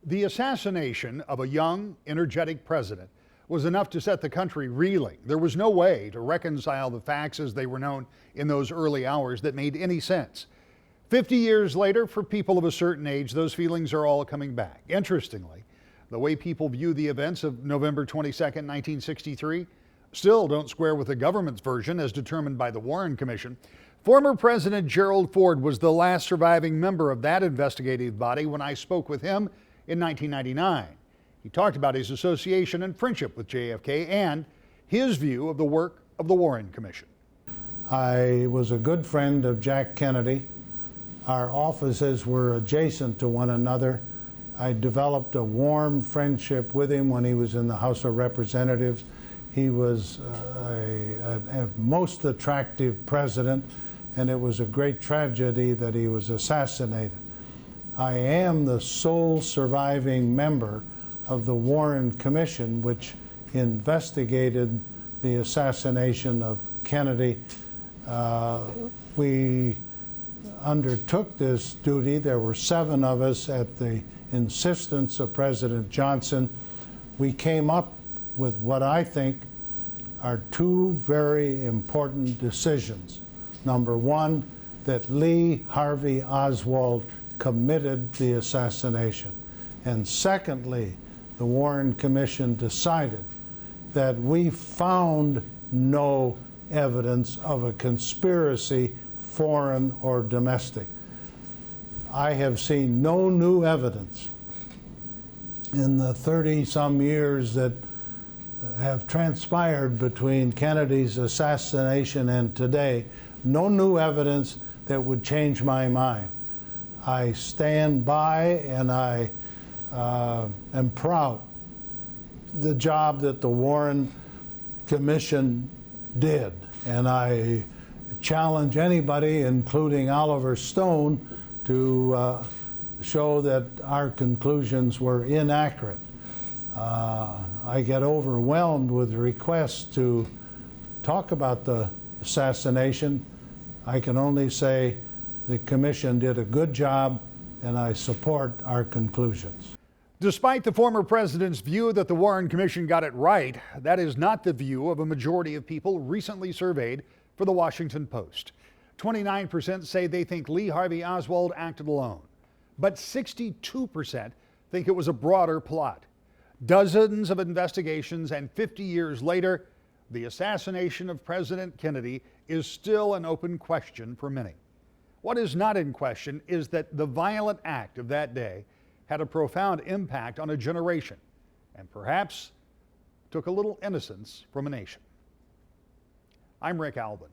The assassination of a young, energetic president was enough to set the country reeling. There was no way to reconcile the facts as they were known in those early hours that made any sense. 50 years later, for people of a certain age, those feelings are all coming back. Interestingly, the way people view the events of November 22nd, 1963, still don't square with the government's version as determined by the Warren Commission. Former President Gerald Ford was the last surviving member of that investigative body when I spoke with him in 1999. He talked about his association and friendship with JFK and his view of the work of the Warren Commission. I was a good friend of Jack Kennedy. Our offices were adjacent to one another. I developed a warm friendship with him when he was in the House of Representatives. He was a most attractive president, and it was a great tragedy that he was assassinated. I am the sole surviving member of the Warren Commission, which investigated the assassination of Kennedy. We undertook this duty. There were 7 of us at the insistence of President Johnson. We came up with what I think are 2 very important decisions. Number 1, that Lee Harvey Oswald committed the assassination. And secondly, the Warren Commission decided that we found no evidence of a conspiracy, foreign or domestic. I have seen no new evidence in the 30-some years that have transpired between Kennedy's assassination and today, no new evidence that would change my mind. I stand by and I am proud of the job that the Warren Commission did, and I challenge anybody, including Oliver Stone, to show that our conclusions were inaccurate. I get overwhelmed with requests to talk about the assassination. I can only say the Commission did a good job, and I support our conclusions. Despite the former president's view that the Warren Commission got it right, that is not the view of a majority of people recently surveyed for the Washington Post. 29% say they think Lee Harvey Oswald acted alone, but 62% think it was a broader plot. Dozens of investigations and 50 years later, the assassination of President Kennedy is still an open question for many. What is not in question is that the violent act of that day had a profound impact on a generation and perhaps took a little innocence from a nation. I'm Rick Alvin.